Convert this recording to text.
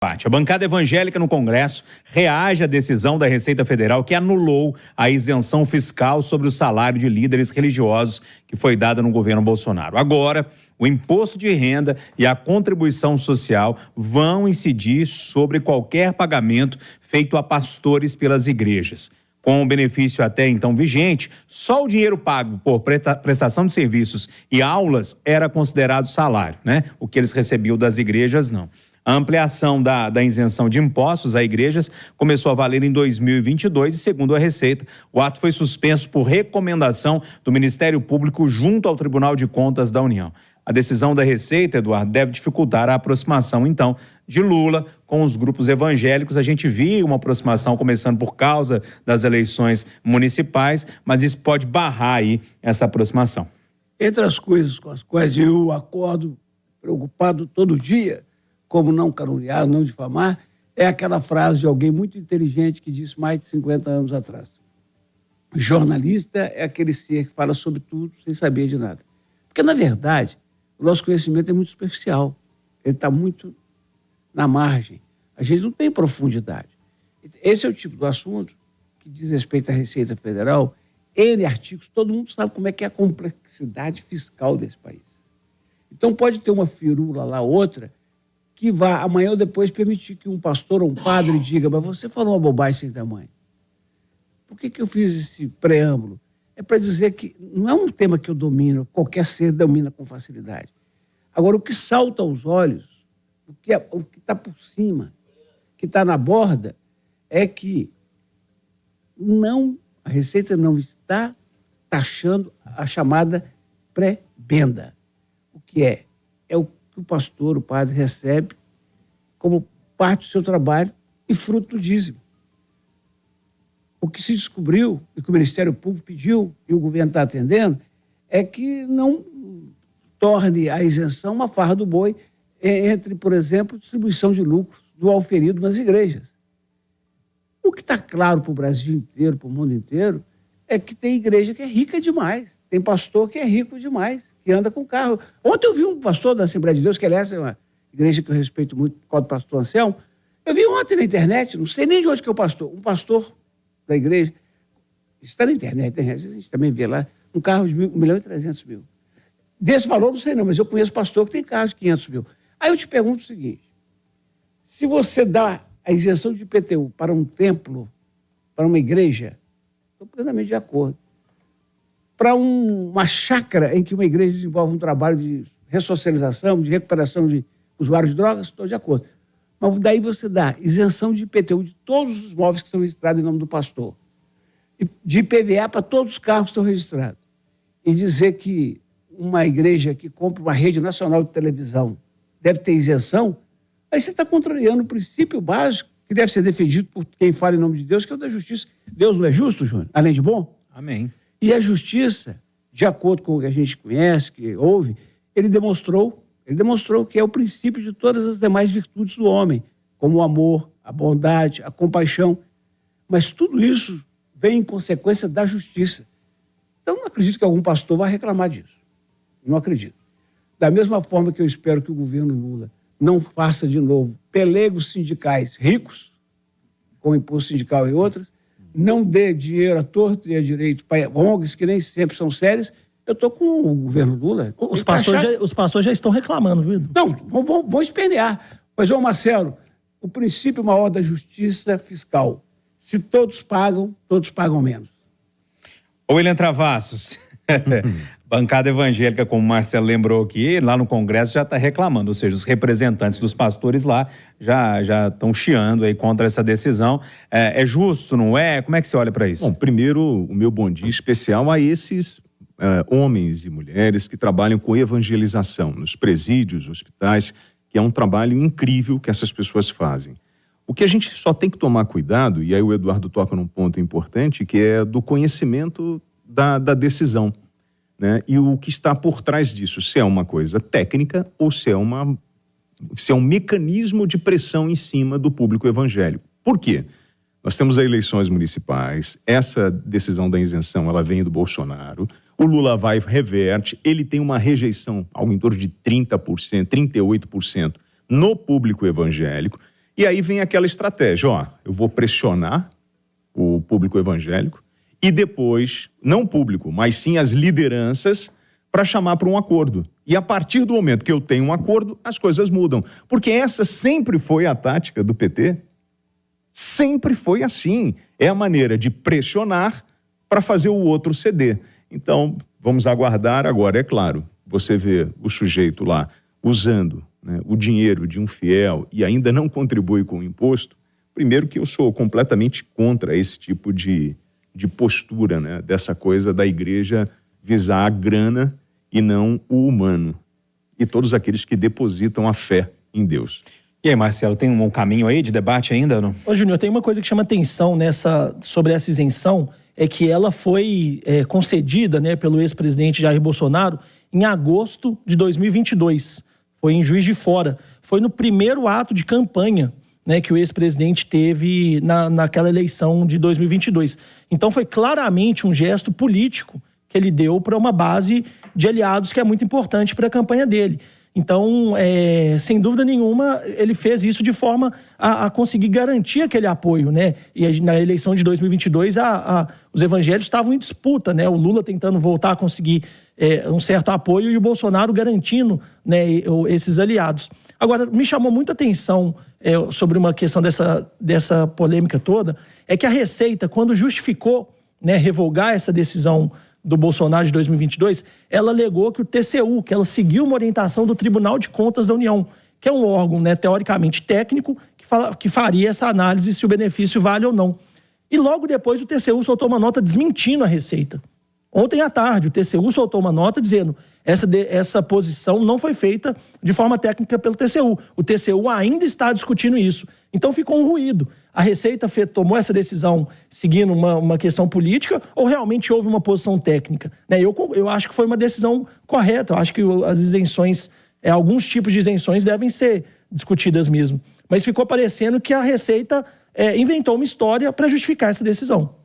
debate. A bancada evangélica no Congresso reage à decisão da Receita Federal que anulou a isenção fiscal sobre o salário de líderes religiosos que foi dada no governo Bolsonaro. Agora, o imposto de renda e a contribuição social vão incidir sobre qualquer pagamento feito a pastores pelas igrejas. Com o benefício até então vigente, só o dinheiro pago por prestação de serviços e aulas era considerado salário, né? O que eles recebiam das igrejas, não. A ampliação da isenção de impostos a igrejas começou a valer em 2022 e, segundo a Receita, o ato foi suspenso por recomendação do Ministério Público junto ao Tribunal de Contas da União. A decisão da Receita, Eduardo, deve dificultar a aproximação, então, de Lula com os grupos evangélicos. A gente viu uma aproximação começando por causa das eleições municipais, mas isso pode barrar aí essa aproximação. Entre as coisas com as quais eu acordo preocupado todo dia, como não caluniar, não difamar, é aquela frase de alguém muito inteligente que disse mais de 50 anos atrás. O jornalista é aquele ser que fala sobre tudo sem saber de nada. Porque, na verdade, o nosso conhecimento é muito superficial. Ele está muito na margem. A gente não tem profundidade. Esse é o tipo do assunto que diz respeito à Receita Federal. N artigos, todo mundo sabe como é que é a complexidade fiscal desse país. Então, pode ter uma firula lá, outra, que vá amanhã ou depois permitir que um pastor ou um padre diga: mas você falou uma bobagem sem tamanho. Por que eu fiz esse preâmbulo? É para dizer que não é um tema que eu domino, qualquer ser domina com facilidade. Agora, o que salta aos olhos, o que está por cima, que está na borda, é que a Receita não está taxando a chamada pré-benda. O que é? É o que o pastor, o padre, recebe como parte do seu trabalho e fruto do dízimo. O que se descobriu, e que o Ministério Público pediu, e o governo está atendendo, é que não torne a isenção uma farra do boi entre, por exemplo, distribuição de lucros do auferido nas igrejas. O que está claro para o Brasil inteiro, para o mundo inteiro, é que tem igreja que é rica demais, tem pastor que é rico demais, que anda com carro. Ontem eu vi um pastor da Assembleia de Deus, que aliás é uma igreja que eu respeito muito, por causa do pastor Anselmo. Eu vi ontem na internet, não sei nem de onde que é o pastor, um pastor da igreja, está na internet, né? A gente também vê lá, um carro de 1.300.000. Desse valor, não sei não, mas eu conheço pastor que tem carro de 500.000. Aí eu te pergunto o seguinte: se você dá a isenção de IPTU para um templo, para uma igreja, estou plenamente de acordo. Para uma chácara em que uma igreja desenvolve um trabalho de ressocialização, de recuperação de usuários de drogas, estou de acordo. Mas daí você dá isenção de IPTU de todos os imóveis que estão registrados em nome do pastor, de IPVA para todos os carros que estão registrados, e dizer que uma igreja que compra uma rede nacional de televisão deve ter isenção, aí você está contrariando o princípio básico que deve ser defendido por quem fala em nome de Deus, que é o da justiça. Deus não é justo, Júnior? Além de bom? Amém. E a justiça, de acordo com o que a gente conhece, que ouve, ele demonstrou que é o princípio de todas as demais virtudes do homem, como o amor, a bondade, a compaixão. Mas tudo isso vem em consequência da justiça. Então, não acredito que algum pastor vá reclamar disso. Não acredito. Da mesma forma que eu espero que o governo Lula não faça de novo pelegos sindicais ricos, com imposto sindical e outras, não dê dinheiro à torto e à direito para ONGs que nem sempre são sérias. Eu estou com o governo Lula. Os pastores já estão reclamando, viu? Não, vão espernear. Mas, ô Marcelo, o princípio maior da justiça fiscal: se todos pagam menos. Ô William Travassos, bancada evangélica, como o Marcelo lembrou aqui, lá no Congresso já está reclamando, ou seja, os representantes dos pastores lá já estão chiando aí contra essa decisão. É justo, não é? Como é que você olha para isso? Bom, primeiro, o meu bom dia especial a esses homens e mulheres que trabalham com evangelização nos presídios, hospitais, que é um trabalho incrível que essas pessoas fazem. O que a gente só tem que tomar cuidado, e aí o Eduardo toca num ponto importante, que é do conhecimento da decisão, né? E o que está por trás disso, se é uma coisa técnica ou se é um mecanismo de pressão em cima do público evangélico. Por quê? Nós temos as eleições municipais, essa decisão da isenção, ela vem do Bolsonaro, o Lula vai, reverte, ele tem uma rejeição algo em torno de 30%, 38% no público evangélico, E aí vem aquela estratégia, ó, eu vou pressionar o público evangélico e depois, não o público, mas sim as lideranças, para chamar para um acordo. E a partir do momento que eu tenho um acordo, as coisas mudam. Porque essa sempre foi a tática do PT. Sempre foi assim. É a maneira de pressionar para fazer o outro ceder. Então, vamos aguardar agora, é claro. Você vê o sujeito lá usando, né, o dinheiro de um fiel e ainda não contribui com o imposto. Primeiro que eu sou completamente contra esse tipo de postura, né, dessa coisa da igreja visar a grana e não o humano. E todos aqueles que depositam a fé em Deus. E aí, Marcelo, tem um caminho aí de debate ainda? Não? Ô, Júnior, tem uma coisa que chama atenção sobre essa isenção, é que ela foi concedida, né, pelo ex-presidente Jair Bolsonaro em agosto de 2022. Foi em Juiz de Fora. Foi no primeiro ato de campanha, né, que o ex-presidente teve naquela eleição de 2022. Então foi claramente um gesto político que ele deu para uma base de aliados que é muito importante para a campanha dele. Então, sem dúvida nenhuma, ele fez isso de forma a conseguir garantir aquele apoio, né? E na eleição de 2022, os evangélicos estavam em disputa, né? O Lula tentando voltar a conseguir um certo apoio e o Bolsonaro garantindo, né, esses aliados. Agora, me chamou muita atenção sobre uma questão dessa polêmica toda, é que a Receita, quando justificou, né, revogar essa decisão do Bolsonaro de 2022, ela alegou que o TCU, que ela seguiu uma orientação do Tribunal de Contas da União, que é um órgão, né, teoricamente técnico, que faria essa análise se o benefício vale ou não. E logo depois o TCU soltou uma nota desmentindo a Receita. Ontem à tarde o TCU soltou uma nota dizendo essa posição não foi feita de forma técnica pelo TCU. O TCU ainda está discutindo isso. Então ficou um ruído. A Receita tomou essa decisão seguindo uma questão política ou realmente houve uma posição técnica? Né? Eu acho que foi uma decisão correta. Eu acho que as isenções, alguns tipos de isenções devem ser discutidas mesmo. Mas ficou parecendo que a Receita inventou uma história para justificar essa decisão.